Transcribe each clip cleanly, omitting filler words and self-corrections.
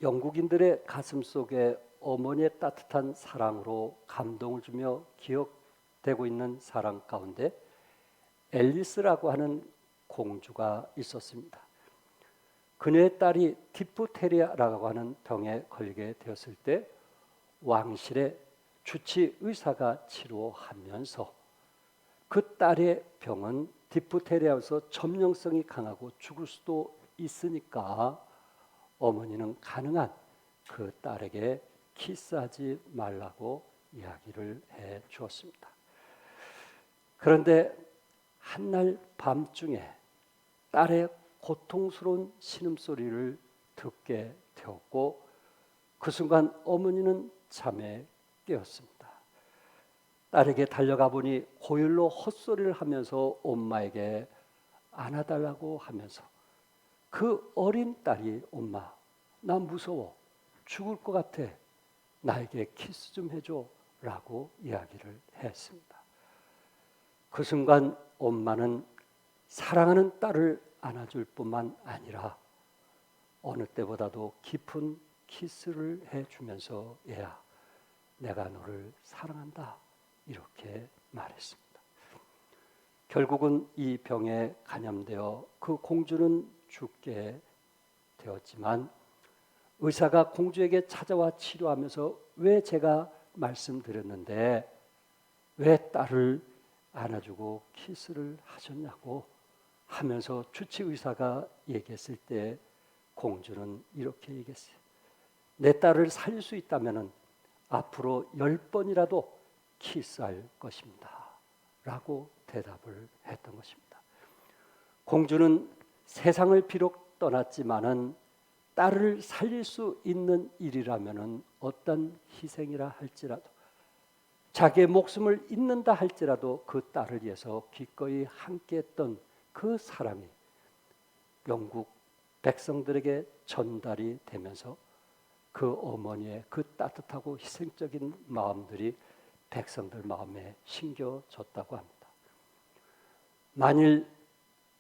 영국인들의 가슴 속에 어머니의 따뜻한 사랑으로 감동을 주며 기억되고 있는 사람 가운데 앨리스라고 하는 공주가 있었습니다. 그녀의 딸이 디프테리아라고 하는 병에 걸리게 되었을 때 왕실의 주치 의사가 치료하면서 그 딸의 병은 디프테리아에서 점령성이 강하고 죽을 수도 있으니까 어머니는 가능한 그 딸에게 키스하지 말라고 이야기를 해 주었습니다. 그런데 한날 밤중에 딸의 고통스러운 신음소리를 듣게 되었고 그 순간 어머니는 잠에 깨었습니다. 딸에게 달려가 보니 고열로 헛소리를 하면서 엄마에게 안아달라고 하면서 그 어린 딸이 엄마 나 무서워 죽을 것 같아 나에게 키스 좀 해줘 라고 이야기를 했습니다. 그 순간 엄마는 사랑하는 딸을 안아줄 뿐만 아니라 어느 때보다도 깊은 키스를 해주면서 얘야 내가 너를 사랑한다 이렇게 말했습니다. 결국은 이 병에 감염되어 그 공주는 죽게 되었지만 의사가 공주에게 찾아와 치료하면서 왜 제가 말씀드렸는데 왜 딸을 안아주고 키스를 하셨냐고 하면서 주치 의사가 얘기했을 때 공주는 이렇게 얘기했어요. 내 딸을 살릴 수 있다면 앞으로 10번이라도 키스할 것입니다 라고 대답을 했던 것입니다. 공주는 세상을 비록 떠났지만은 딸을 살릴 수 있는 일이라면은 어떤 희생이라 할지라도 자기의 목숨을 잃는다 할지라도 그 딸을 위해서 기꺼이 함께했던 그 사랑이 영국 백성들에게 전달이 되면서 그 어머니의 그 따뜻하고 희생적인 마음들이 백성들 마음에 심겨졌다고 합니다. 만일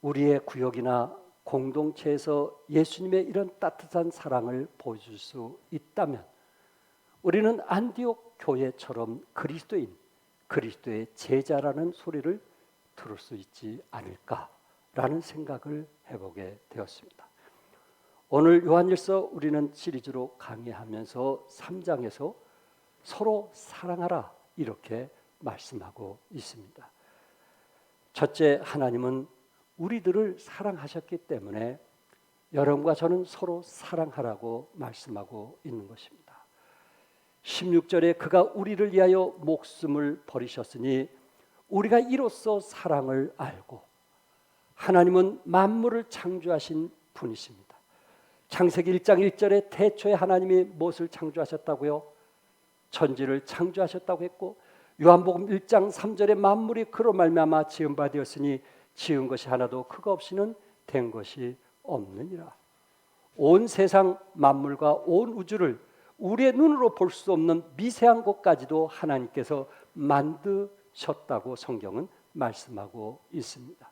우리의 구역이나 공동체에서 예수님의 이런 따뜻한 사랑을 보여줄 수 있다면 우리는 안디옥 교회처럼 그리스도의 제자라는 소리를 들을 수 있지 않을까라는 생각을 해보게 되었습니다. 오늘 요한일서 우리는 시리즈로 강의하면서 3장에서 서로 사랑하라 이렇게 말씀하고 있습니다. 첫째, 하나님은 우리들을 사랑하셨기 때문에 여러분과 저는 서로 사랑하라고 말씀하고 있는 것입니다. 16절에 그가 우리를 위하여 목숨을 버리셨으니 우리가 이로써 사랑을 알고 하나님은 만물을 창조하신 분이십니다. 창세기 1장 1절에 태초에 하나님이 무엇을 창조하셨다고요? 천지를 창조하셨다고 했고 요한복음 1장 3절에 만물이 그로 말미암아 지은 바 되었으니 지은 것이 하나도 그가 없이는 된 것이 없느니라. 온 세상 만물과 온 우주를 우리의 눈으로 볼 수 없는 미세한 것까지도 하나님께서 만드셨다고 성경은 말씀하고 있습니다.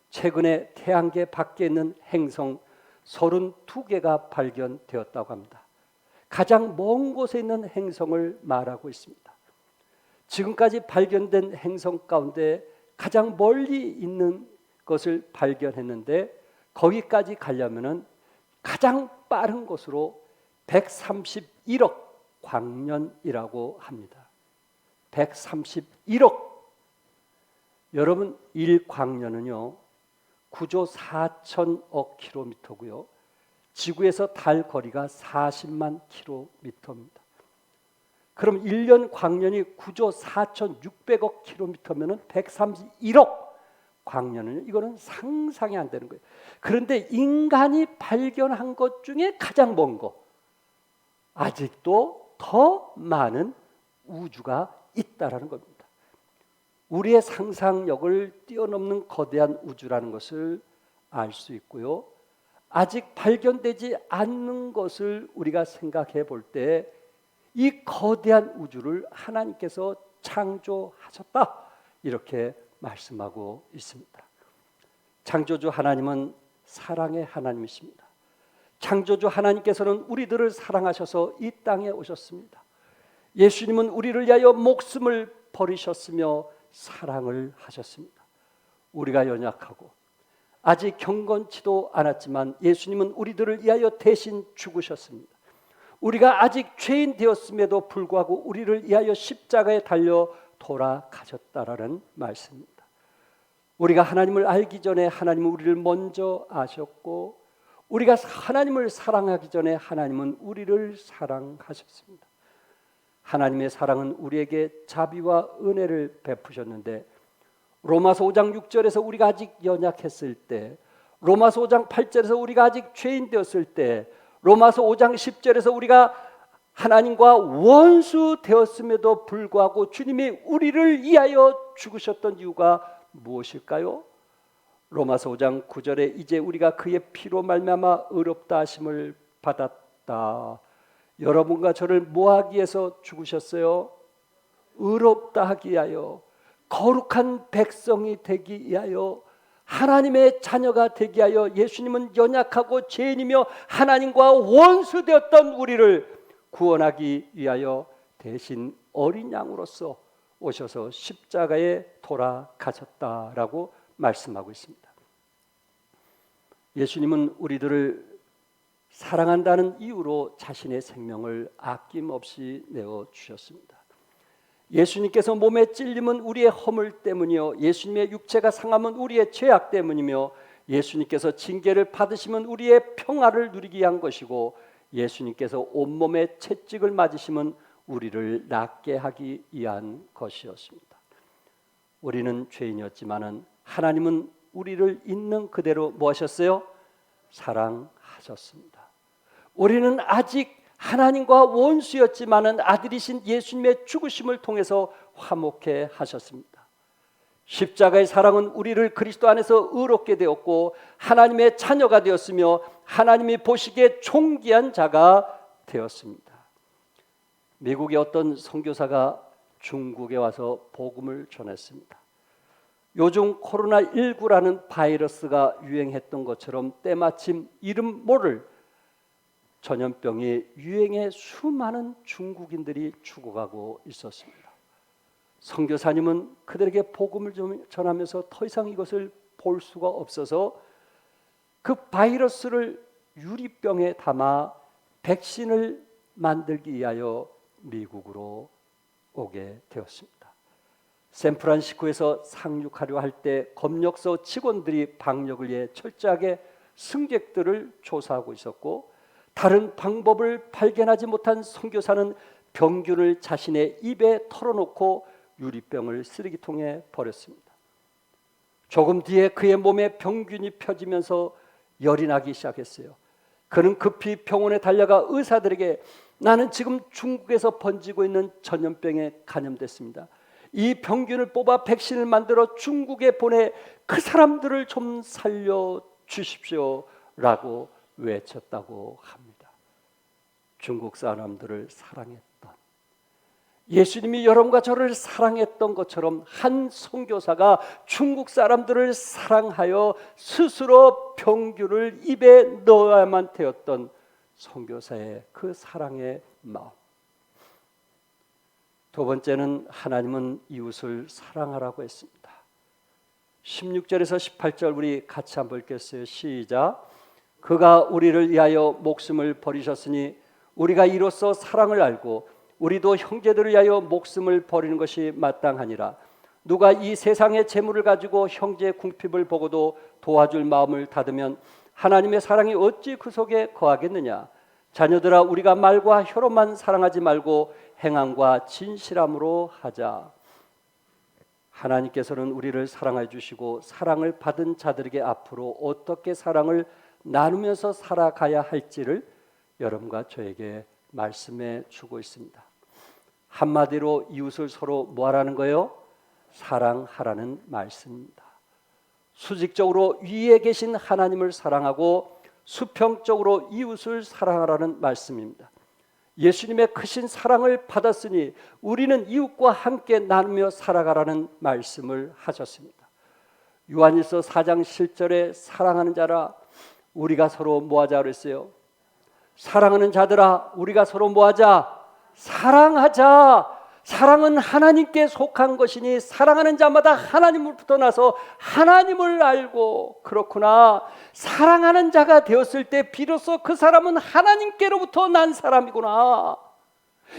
최근에 태양계 밖에 있는 행성 32개가 발견되었다고 합니다. 가장 먼 곳에 있는 행성을 말하고 있습니다. 지금까지 발견된 행성 가운데 가장 멀리 있는 것을 발견했는데 거기까지 가려면은 가장 빠른 곳으로 131억 광년이라고 합니다. 131억. 여러분 1광년은요 9조 4천억 킬로미터고요. 지구에서 달 거리가 40만 킬로미터입니다. 그럼 1년 광년이 9조 4,600억 킬로미터면은 131억 광년은 이거는 상상이 안 되는 거예요. 그런데 인간이 발견한 것 중에 가장 먼 거, 아직도 더 많은 우주가 있다라는 겁니다. 우리의 상상력을 뛰어넘는 거대한 우주라는 것을 알 수 있고요. 아직 발견되지 않는 것을 우리가 생각해 볼 때 이 거대한 우주를 하나님께서 창조하셨다 이렇게 말씀하고 있습니다. 창조주 하나님은 사랑의 하나님이십니다. 창조주 하나님께서는 우리들을 사랑하셔서 이 땅에 오셨습니다. 예수님은 우리를 위하여 목숨을 버리셨으며 사랑을 하셨습니다. 우리가 연약하고 아직 경건치도 않았지만 예수님은 우리들을 위하여 대신 죽으셨습니다. 우리가 아직 죄인 되었음에도 불구하고 우리를 위하여 십자가에 달려 돌아가셨다라는 말씀입니다. 우리가 하나님을 알기 전에 하나님은 우리를 먼저 아셨고, 우리가 하나님을 사랑하기 전에 하나님은 우리를 사랑하셨습니다. 하나님의 사랑은 우리에게 자비와 은혜를 베푸셨는데, 로마서 5장 6절에서 우리가 아직 연약했을 때, 로마서 5장 8절에서 우리가 아직 죄인 되었을 때, 로마서 5장 10절에서 우리가 하나님과 원수 되었음에도 불구하고 주님이 우리를 위하여 죽으셨던 이유가 무엇일까요? 로마서 5장 9절에 이제 우리가 그의 피로 말미암아 의롭다 하심을 받았다. 여러분과 저를 뭐하기 위해서 죽으셨어요? 의롭다 하기 위하여, 거룩한 백성이 되기 위하여, 하나님의 자녀가 되기 위하여. 예수님은 연약하고 죄인이며 하나님과 원수되었던 우리를 구원하기 위하여 대신 어린 양으로서 오셔서 십자가에 돌아가셨다라고 말씀하고 있습니다. 예수님은 우리들을 사랑한다는 이유로 자신의 생명을 아낌없이 내어주셨습니다. 예수님께서 몸에 찔림은 우리의 허물 때문이요, 예수님의 육체가 상함은 우리의 죄악 때문이며, 예수님께서 징계를 받으시면 우리의 평화를 누리기 위한 것이고, 예수님께서 온몸에 채찍을 맞으시면 우리를 낫게 하기 위한 것이었습니다. 우리는 죄인이었지만은 하나님은 우리를 있는 그대로 뭐 하셨어요? 사랑하셨습니다. 우리는 아직 하나님과 원수였지만은 아들이신 예수님의 죽으심을 통해서 화목해 하셨습니다. 십자가의 사랑은 우리를 그리스도 안에서 의롭게 되었고 하나님의 자녀가 되었으며 하나님이 보시기에 존귀한 자가 되었습니다. 미국의 어떤 선교사가 중국에 와서 복음을 전했습니다. 요즘 코로나19라는 바이러스가 유행했던 것처럼 때마침 이름 모를 전염병이 유행해 수많은 중국인들이 죽어가고 있었습니다. 선교사님은 그들에게 복음을 전하면서 더 이상 이것을 볼 수가 없어서 그 바이러스를 유리병에 담아 백신을 만들기 위하여 미국으로 오게 되었습니다. 샌프란시스코에서 상륙하려 할 때 검역소 직원들이 방역을 위해 철저하게 승객들을 조사하고 있었고, 다른 방법을 발견하지 못한 선교사는 병균을 자신의 입에 털어놓고 유리병을 쓰레기통에 버렸습니다. 조금 뒤에 그의 몸에 병균이 펴지면서 열이 나기 시작했어요. 그는 급히 병원에 달려가 의사들에게 나는 지금 중국에서 번지고 있는 전염병에 감염됐습니다. 이 병균을 뽑아 백신을 만들어 중국에 보내 그 사람들을 좀 살려주십시오 라고 외쳤다고 합니다. 중국 사람들을 사랑했던, 예수님이 여러분과 저를 사랑했던 것처럼 한 선교사가 중국 사람들을 사랑하여 스스로 병균을 입에 넣어야만 되었던 선교사의 그 사랑의 마음. 두 번째는 하나님은 이웃을 사랑하라고 했습니다. 16절에서 18절 우리 같이 한번 읽겠어요. 시작. 그가 우리를 위하여 목숨을 버리셨으니 우리가 이로써 사랑을 알고 우리도 형제들을 위하여 목숨을 버리는 것이 마땅하니라. 누가 이 세상의 재물을 가지고 형제의 궁핍을 보고도 도와줄 마음을 닫으면 하나님의 사랑이 어찌 그 속에 거하겠느냐. 자녀들아, 우리가 말과 혀로만 사랑하지 말고 행함과 진실함으로 하자. 하나님께서는 우리를 사랑해 주시고 사랑을 받은 자들에게 앞으로 어떻게 사랑을 나누면서 살아가야 할지를 여러분과 저에게 말씀해 주고 있습니다. 한마디로 이웃을 서로 뭐하라는 거예요? 사랑하라는 말씀입니다. 수직적으로 위에 계신 하나님을 사랑하고 수평적으로 이웃을 사랑하라는 말씀입니다. 예수님의 크신 사랑을 받았으니 우리는 이웃과 함께 나누며 살아가라는 말씀을 하셨습니다. 요한일서 4장 7절에 사랑하는 자라, 우리가 서로 뭐하자 그랬어요? 사랑하는 자들아, 우리가 서로 뭐하자? 사랑하자. 사랑은 하나님께 속한 것이니 사랑하는 자마다 하나님으로부터 나서 하나님을 알고, 그렇구나, 사랑하는 자가 되었을 때 비로소 그 사람은 하나님께로부터 난 사람이구나.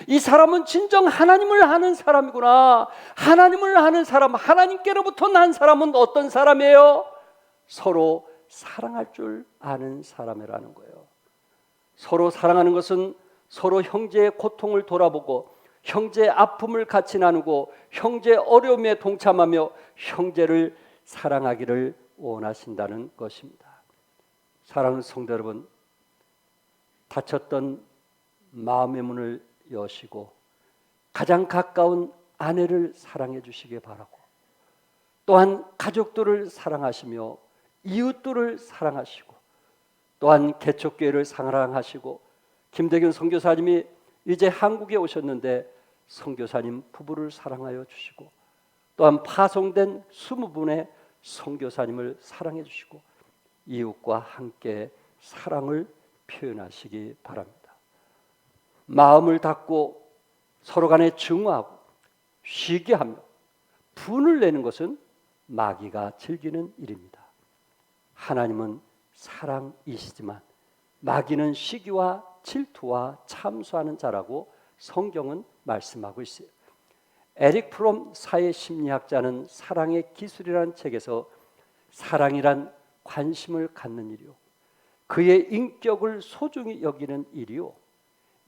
이 사람은 진정 하나님을 아는 사람이구나. 하나님을 아는 사람, 하나님께로부터 난 사람은 어떤 사람이에요? 서로 사랑할 줄 아는 사람이라는 거예요. 서로 사랑하는 것은 서로 형제의 고통을 돌아보고 형제의 아픔을 같이 나누고 형제의 어려움에 동참하며 형제를 사랑하기를 원하신다는 것입니다. 사랑하는 성도 여러분, 닫혔던 마음의 문을 여시고 가장 가까운 아내를 사랑해 주시기 바라고, 또한 가족들을 사랑하시며 이웃들을 사랑하시고, 또한 개척교회를 사랑하시고, 김대균 선교사님이 이제 한국에 오셨는데 선교사님 부부를 사랑하여 주시고, 또한 파송된 20분의 선교사님을 사랑해 주시고 이웃과 함께 사랑을 표현하시기 바랍니다. 마음을 닫고 서로 간에 증오하고 쉬게 하며 분을 내는 것은 마귀가 즐기는 일입니다. 하나님은 사랑이시지만 마귀는 시기와 질투와 참수하는 자라고 성경은 말씀하고 있어요. 에릭 프롬 사회심리학자는 사랑의 기술이라는 책에서 사랑이란 관심을 갖는 일이요, 그의 인격을 소중히 여기는 일이요,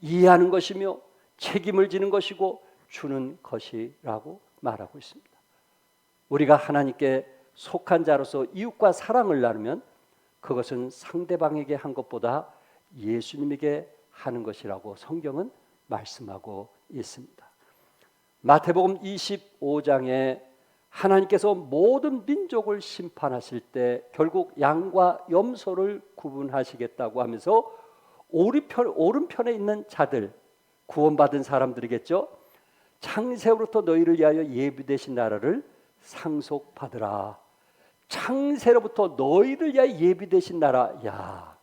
이해하는 것이며 책임을 지는 것이고 주는 것이라고 말하고 있습니다. 우리가 하나님께 속한 자로서 이웃과 사랑을 나누면 그것은 상대방에게 한 것보다 예수님에게 하는 것이라고 성경은 말씀하고 있습니다. 마태복음 25장에 하나님께서 모든 민족을 심판하실 때 결국 양과 염소를 구분하시겠다고 하면서 오른편에 있는 자들, 구원받은 사람들이겠죠. 창세로부터 너희를 위하여 예비되신 나라를 상속받으라. 창세로부터 너희를 위하여 예비되신 나라. 야,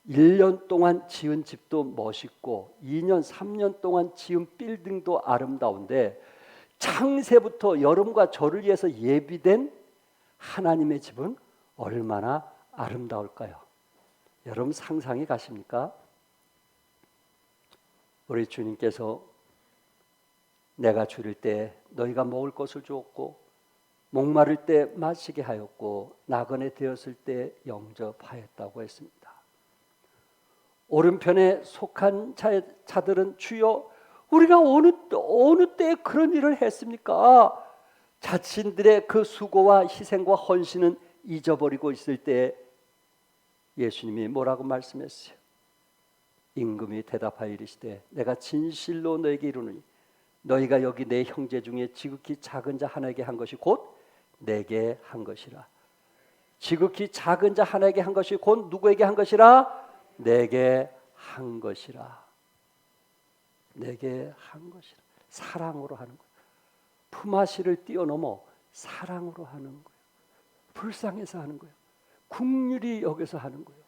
1년 동안 지은 집도 멋있고 2년, 3년 동안 지은 빌딩도 아름다운데 창세부터 여러분과 저를 위해서 예비된 하나님의 집은 얼마나 아름다울까요? 여러분 상상이 가십니까? 우리 주님께서 내가 줄일 때 너희가 먹을 것을 주었고 목마를 때 마시게 하였고 나그네 되었을 때 영접하였다고 했습니다. 오른편에 속한 자들은 주여 우리가 어느 때에 그런 일을 했습니까? 자신들의 그 수고와 희생과 헌신은 잊어버리고 있을 때 예수님이 뭐라고 말씀했어요? 임금이 대답하여 이르시되 내가 진실로 너에게 이르노니 너희가 여기 내 형제 중에 지극히 작은 자 하나에게 한 것이 곧 내게 한 것이라. 지극히 작은 자 하나에게 한 것이 곧 누구에게 한 것이라? 내게 한 것이라. 내게 한 것이라. 사랑으로 하는 거예요. 품앗이를 뛰어넘어 사랑으로 하는 거예요. 불쌍해서 하는 거예요. 긍휼히 여겨서 하는 거예요.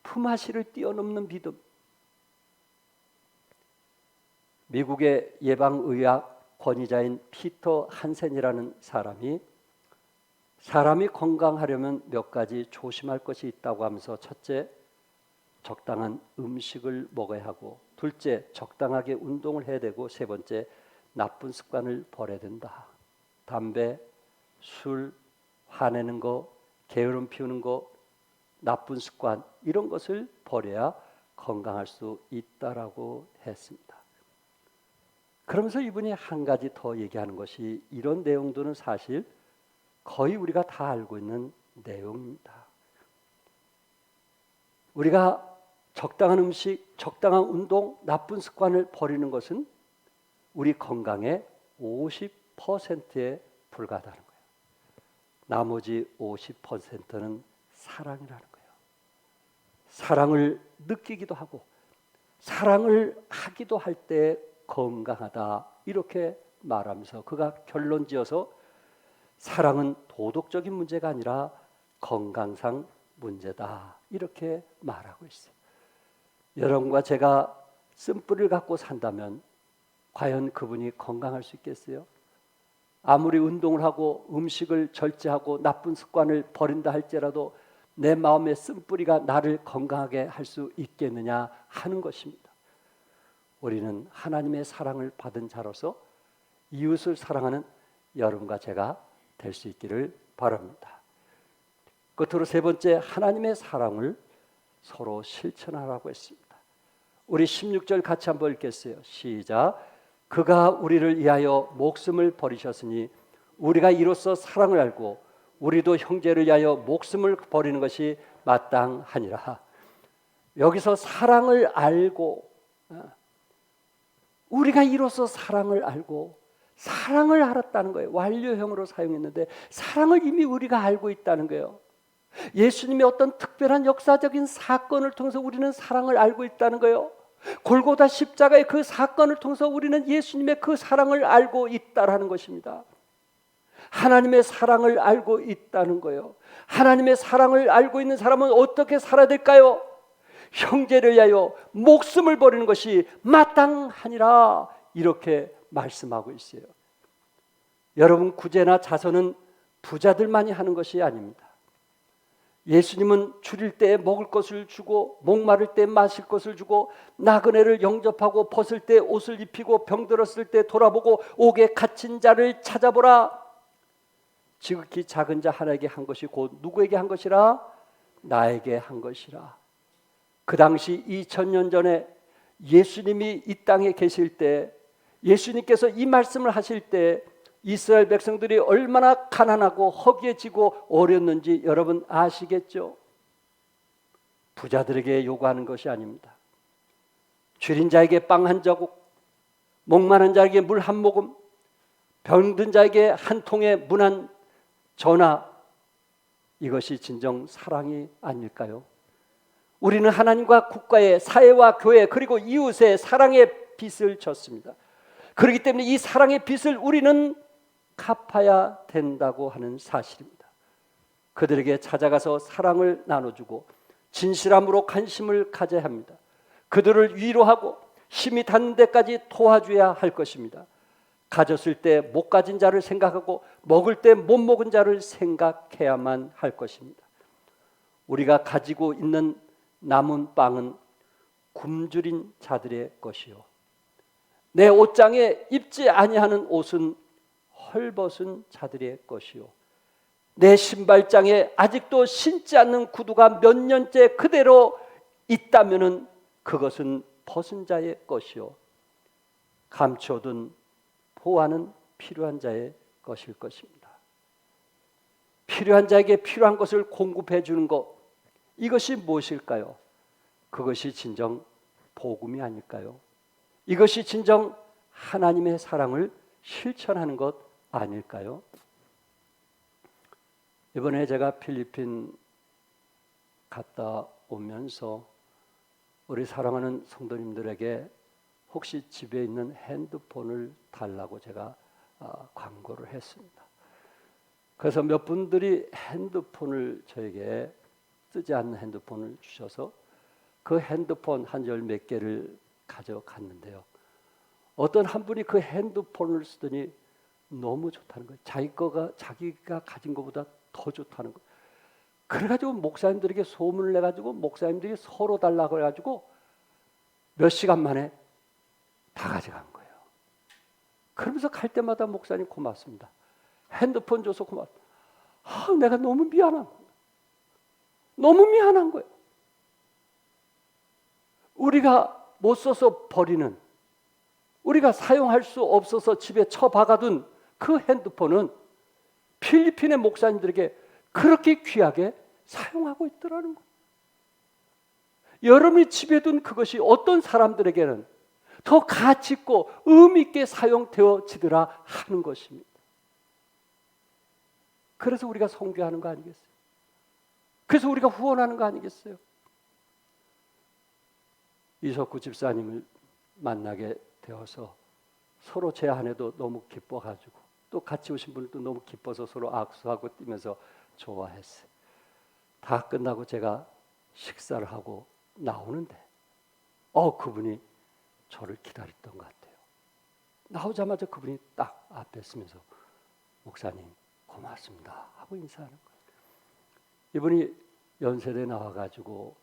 품앗이를 뛰어넘는 믿음. 미국의 예방의학 권위자인 피터 한센이라는 사람이 건강하려면 몇 가지 조심할 것이 있다고 하면서, 첫째, 적당한 음식을 먹어야 하고, 둘째, 적당하게 운동을 해야 되고, 세 번째, 나쁜 습관을 버려야 된다. 담배, 술, 화내는 거, 게으름 피우는 거, 나쁜 습관, 이런 것을 버려야 건강할 수 있다라고 했습니다. 그러면서 이분이 한 가지 더 얘기하는 것이, 이런 내용들은 사실 거의 우리가 다 알고 있는 내용입니다. 우리가 적당한 음식, 적당한 운동, 나쁜 습관을 버리는 것은 우리 건강의 50%에 불과하다는 거예요. 나머지 50%는 사랑이라는 거예요. 사랑을 느끼기도 하고 사랑을 하기도 할 때 건강하다, 이렇게 말하면서 그가 결론지어서 사랑은 도덕적인 문제가 아니라 건강상 문제다, 이렇게 말하고 있어요. 여러분과 제가 쓴뿌리를 갖고 산다면 과연 그분이 건강할 수 있겠어요? 아무리 운동을 하고 음식을 절제하고 나쁜 습관을 버린다 할지라도 내 마음의 쓴뿌리가 나를 건강하게 할 수 있겠느냐 하는 것입니다. 우리는 하나님의 사랑을 받은 자로서 이웃을 사랑하는 여러분과 제가 될 수 있기를 바랍니다. 끝으로 세 번째, 하나님의 사랑을 서로 실천하라고 했습니다. 우리 16절 같이 한번 읽겠어요. 시작. 그가 우리를 위하여 목숨을 버리셨으니 우리가 이로써 사랑을 알고 우리도 형제를 위하여 목숨을 버리는 것이 마땅하니라. 여기서 사랑을 알고, 우리가 이로써 사랑을 알고, 사랑을 알았다는 거예요. 완료형으로 사용했는데 사랑을 이미 우리가 알고 있다는 거예요. 예수님의 어떤 특별한 역사적인 사건을 통해서 우리는 사랑을 알고 있다는 거예요. 골고다 십자가의 그 사건을 통해서 우리는 예수님의 그 사랑을 알고 있다라는 것입니다. 하나님의 사랑을 알고 있다는 거예요. 하나님의 사랑을 알고 있는 사람은 어떻게 살아야 될까요? 형제를 위하여 목숨을 버리는 것이 마땅하니라, 이렇게 말씀하고 있어요. 여러분, 구제나 자선은 부자들만이 하는 것이 아닙니다. 예수님은 줄일 때 먹을 것을 주고 목마를 때 마실 것을 주고 나그네를 영접하고 벗을 때 옷을 입히고 병들었을 때 돌아보고 옥에 갇힌 자를 찾아보라. 지극히 작은 자 하나에게 한 것이 곧 누구에게 한 것이라? 나에게 한 것이라. 그 당시 2000년 전에 예수님이 이 땅에 계실 때, 예수님께서 이 말씀을 하실 때 이스라엘 백성들이 얼마나 가난하고 허기해지고 어렸는지 여러분 아시겠죠? 부자들에게 요구하는 것이 아닙니다. 줄인 자에게 빵 한 자국, 목마른 자에게 물 한 모금, 병든 자에게 한 통의 문 한 전화, 이것이 진정 사랑이 아닐까요? 우리는 하나님과 국가의, 사회와 교회, 그리고 이웃의 사랑의 빚을 졌습니다. 그렇기 때문에 이 사랑의 빚을 우리는 갚아야 된다고 하는 사실입니다. 그들에게 찾아가서 사랑을 나눠주고 진실함으로 관심을 가져야 합니다. 그들을 위로하고 힘이 닿는 데까지 도와줘야 할 것입니다. 가졌을 때 못 가진 자를 생각하고 먹을 때 못 먹은 자를 생각해야만 할 것입니다. 우리가 가지고 있는 남은 빵은 굶주린 자들의 것이요, 내 옷장에 입지 아니하는 옷은 헐벗은 자들의 것이요, 내 신발장에 아직도 신지 않는 구두가 몇 년째 그대로 있다면은 그것은 벗은 자의 것이요, 감춰둔 보화는 필요한 자의 것일 것입니다. 필요한 자에게 필요한 것을 공급해 주는 것, 이것이 무엇일까요? 그것이 진정 복음이 아닐까요? 이것이 진정 하나님의 사랑을 실천하는 것 아닐까요? 이번에 제가 필리핀 갔다 오면서 우리 사랑하는 성도님들에게 혹시 집에 있는 핸드폰을 달라고 제가 광고를 했습니다. 그래서 몇 분들이 핸드폰을 저에게, 쓰지 않는 핸드폰을 주셔서 그 핸드폰 한 열 몇 개를 가져갔는데요. 어떤 한 분이 그 핸드폰을 쓰더니 너무 좋다는 거예요. 자기가 가진 것보다 더 좋다는 거예요. 그래가지고 목사님들에게 소문을 내가지고 목사님들이 서로 달라고 해가지고 몇 시간 만에 다 가져간 거예요. 그러면서 갈 때마다 목사님 고맙습니다. 핸드폰 줘서 고맙습니다. 내가 너무 미안한 거예요. 너무 미안한 거예요. 우리가 못 써서 버리는, 우리가 사용할 수 없어서 집에 처박아둔 그 핸드폰은 필리핀의 목사님들에게 그렇게 귀하게 사용하고 있더라는 거예요. 여러분이 집에 둔 그것이 어떤 사람들에게는 더 가치 있고 의미 있게 사용되어지더라 하는 것입니다. 그래서 우리가 선교하는 거 아니겠어요? 그래서 우리가 후원하는 거 아니겠어요? 이석구 집사님을 만나게 되어서 서로 제 아내도 너무 기뻐가지고 또 같이 오신 분들도 너무 기뻐서 서로 악수하고 뛰면서 좋아했어요. 다 끝나고 제가 식사를 하고 나오는데 그분이 저를 기다렸던 것 같아요. 나오자마자 그분이 딱 앞에 서면서 목사님 고맙습니다 하고 인사하는 거예요. 이분이 연세대에 나와가지고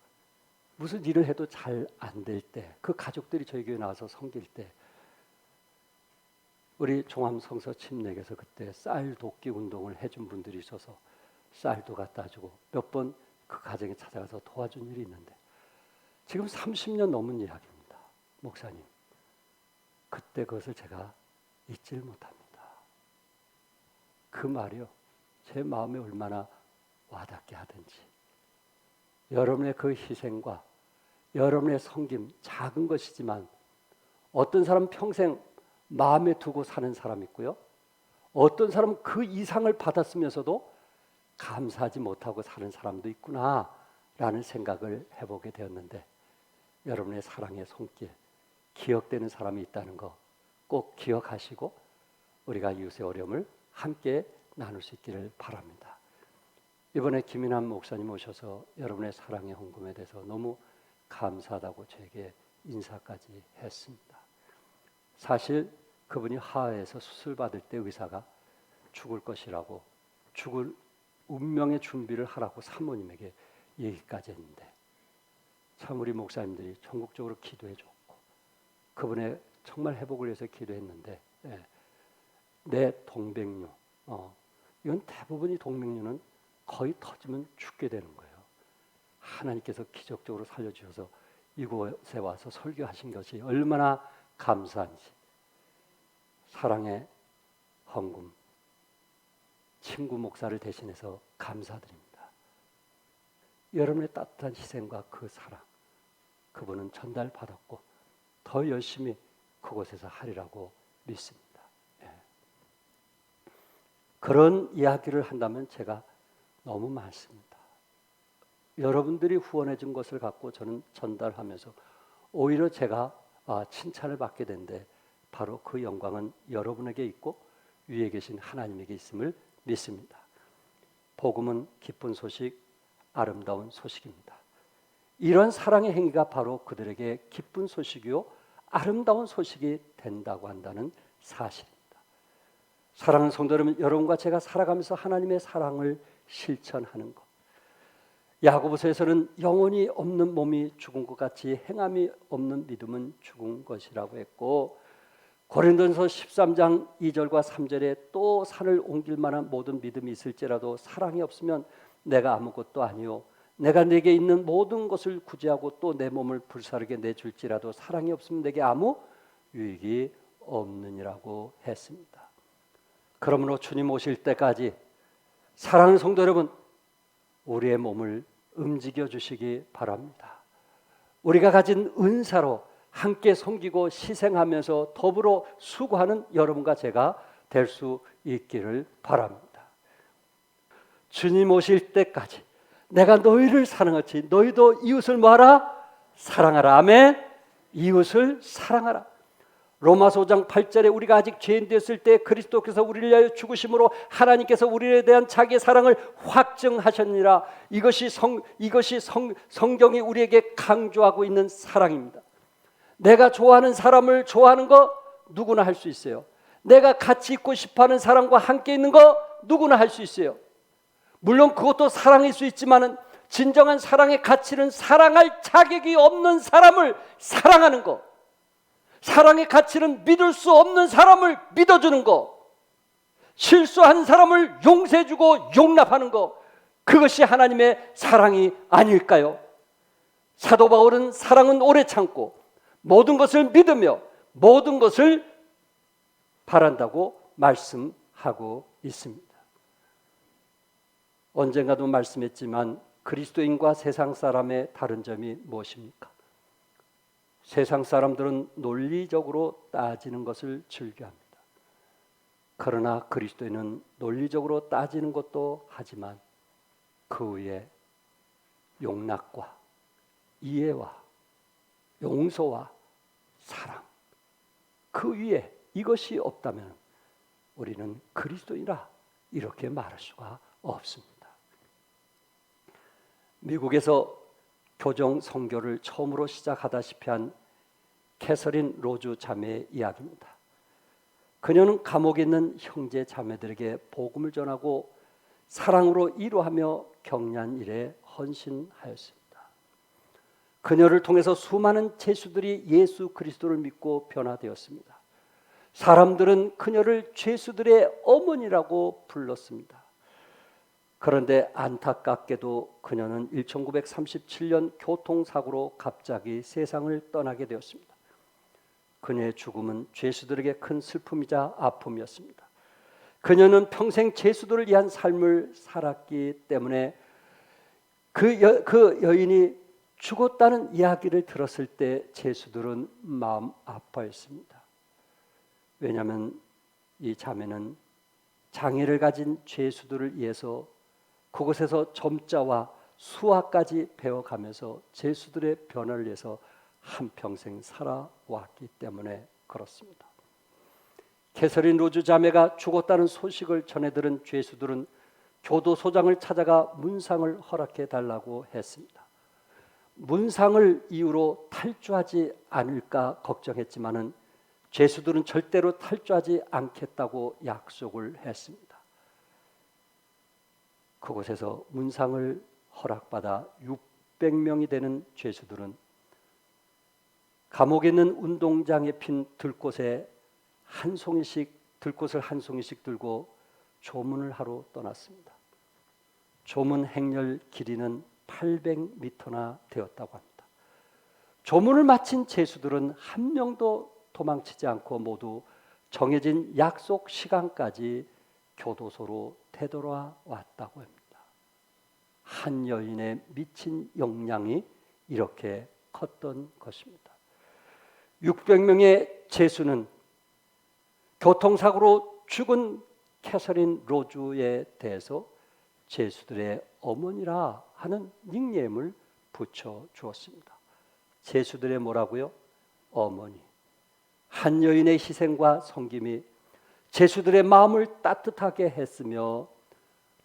무슨 일을 해도 잘 안 될 때, 그 가족들이 저희 교회 나와서 섬길 때 우리 종암성서 침례에서 그때 쌀 돕기 운동을 해준 분들이 있어서 쌀도 갖다 주고 몇 번 그 가정에 찾아가서 도와준 일이 있는데 지금 30년 넘은 이야기입니다. 목사님, 그때 그것을 제가 잊지를 못합니다. 그 말이요, 제 마음에 얼마나 와닿게 하든지 여러분의 그 희생과 여러분의 섬김, 작은 것이지만 어떤 사람은 평생 마음에 두고 사는 사람이 있고요, 어떤 사람은 그 이상을 받았으면서도 감사하지 못하고 사는 사람도 있구나라는 생각을 해보게 되었는데, 여러분의 사랑의 손길 기억되는 사람이 있다는 거 꼭 기억하시고 우리가 이웃의 어려움을 함께 나눌 수 있기를 바랍니다. 이번에 김인환 목사님 오셔서 여러분의 사랑의 헌금에 대해서 너무 감사하다고 저에게 인사까지 했습니다. 사실 그분이 하하에서 수술 받을 때 의사가 죽을 것이라고, 죽을 운명의 준비를 하라고 사모님에게 얘기까지 했는데 참 우리 목사님들이 전국적으로 기도해 줬고 그분의 정말 회복을 위해서 기도했는데, 내 동백류, 이건 대부분이 동백류는 거의 터지면 죽게 되는 거예요. 하나님께서 기적적으로 살려주셔서 이곳에 와서 설교하신 것이 얼마나 감사한지, 사랑의 헌금 친구 목사를 대신해서 감사드립니다. 여러분의 따뜻한 희생과 그 사랑, 그분은 전달받았고 더 열심히 그곳에서 하리라고 믿습니다. 그런 이야기를 한다면 제가 너무 많습니다. 여러분들이 후원해 준 것을 갖고 저는 전달하면서 오히려 제가 칭찬을 받게 된데, 바로 그 영광은 여러분에게 있고 위에 계신 하나님에게 있음을 믿습니다. 복음은 기쁜 소식, 아름다운 소식입니다. 이런 사랑의 행위가 바로 그들에게 기쁜 소식이요 아름다운 소식이 된다고 한다는 사실입니다. 사랑하는 성도 여러분, 여러분과 제가 살아가면서 하나님의 사랑을 실천하는 것, 야고보서에서는 영혼이 없는 몸이 죽은 것 같이 행함이 없는 믿음은 죽은 것이라고 했고, 고린도전서 13장 2절과 3절에 또 산을 옮길 만한 모든 믿음이 있을지라도 사랑이 없으면 내가 아무것도 아니요 내가 내게 있는 모든 것을 구제하고 또 내 몸을 불사르게 내줄지라도 사랑이 없으면 내게 아무 유익이 없느니라고 했습니다. 그러므로 주님 오실 때까지 사랑하는 성도 여러분, 우리의 몸을 움직여 주시기 바랍니다. 우리가 가진 은사로 함께 섬기고 희생하면서 더불어 수고하는 여러분과 제가 될 수 있기를 바랍니다. 주님 오실 때까지 내가 너희를 사랑하지 너희도 이웃을 뭐하라? 사랑하라. 아멘. 이웃을 사랑하라. 로마서 5장 8절에 우리가 아직 죄인 되었을 때 그리스도께서 우리를 위하여 죽으심으로 하나님께서 우리에 대한 자기의 사랑을 확증하셨느니라. 이것이 성경이 우리에게 강조하고 있는 사랑입니다. 내가 좋아하는 사람을 좋아하는 거 누구나 할 수 있어요. 내가 같이 있고 싶어하는 사람과 함께 있는 거 누구나 할 수 있어요. 물론 그것도 사랑일 수 있지만은 진정한 사랑의 가치는 사랑할 자격이 없는 사람을 사랑하는 거, 사랑의 가치는 믿을 수 없는 사람을 믿어주는 거, 실수한 사람을 용서해주고 용납하는 거, 그것이 하나님의 사랑이 아닐까요? 사도 바울은 사랑은 오래 참고 모든 것을 믿으며 모든 것을 바란다고 말씀하고 있습니다. 언젠가도 말씀했지만 그리스도인과 세상 사람의 다른 점이 무엇입니까? 세상 사람들은 논리적으로 따지는 것을 즐겨합니다. 그러나 그리스도인은 논리적으로 따지는 것도 하지만 그 위에 용납과 이해와 용서와 사랑, 그 위에 이것이 없다면 우리는 그리스도인이라 이렇게 말할 수가 없습니다. 미국에서 교정 선교를 처음으로 시작하다시피 한 캐서린 로즈 자매의 이야기입니다. 그녀는 감옥에 있는 형제 자매들에게 복음을 전하고 사랑으로 위로하며 격려한 일에 헌신하였습니다. 그녀를 통해서 수많은 죄수들이 예수 그리스도를 믿고 변화되었습니다. 사람들은 그녀를 죄수들의 어머니라고 불렀습니다. 그런데 안타깝게도 그녀는 1937년 교통사고로 갑자기 세상을 떠나게 되었습니다. 그녀의 죽음은 죄수들에게 큰 슬픔이자 아픔이었습니다. 그녀는 평생 죄수들을 위한 삶을 살았기 때문에 그 여인이 죽었다는 이야기를 들었을 때 죄수들은 마음 아파했습니다. 왜냐하면 이 자매는 장애를 가진 죄수들을 위해서 그곳에서 점자와 수화까지 배워가면서 죄수들의 변화를 위해서 한평생 살아왔기 때문에 그렇습니다. 캐서린 로즈 자매가 죽었다는 소식을 전해 들은 죄수들은 교도소장을 찾아가 문상을 허락해 달라고 했습니다. 문상을 이유로 탈주하지 않을까 걱정했지만은 죄수들은 절대로 탈주하지 않겠다고 약속을 했습니다. 그곳에서 문상을 허락받아 600명이 되는 죄수들은 감옥에 있는 운동장에 핀 들꽃을 한 송이씩 들고 조문을 하러 떠났습니다. 조문 행렬 길이는 800m나 되었다고 합니다. 조문을 마친 죄수들은 한 명도 도망치지 않고 모두 정해진 약속 시간까지 교도소로 되돌아왔다고 합니다. 한 여인의 미친 역량이 이렇게 컸던 것입니다. 600명의 죄수는 교통사고로 죽은 캐서린 로즈에 대해서 죄수들의 어머니라 하는 닉네임을 붙여 주었습니다. 죄수들의 뭐라고요? 어머니. 한 여인의 희생과 섬김이 죄수들의 마음을 따뜻하게 했으며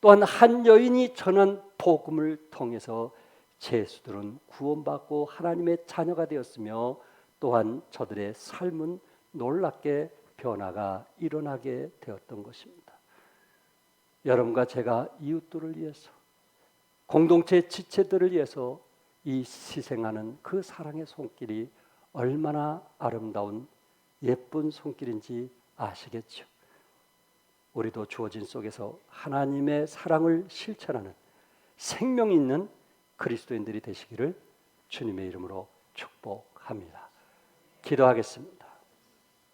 또한 한 여인이 전한 복음을 통해서 죄수들은 구원받고 하나님의 자녀가 되었으며 또한 저들의 삶은 놀랍게 변화가 일어나게 되었던 것입니다. 여러분과 제가 이웃들을 위해서 공동체 지체들을 위해서 이 희생하는 그 사랑의 손길이 얼마나 아름다운 예쁜 손길인지 아시겠죠? 우리도 주어진 속에서 하나님의 사랑을 실천하는 생명 있는 그리스도인들이 되시기를 주님의 이름으로 축복합니다. 기도하겠습니다.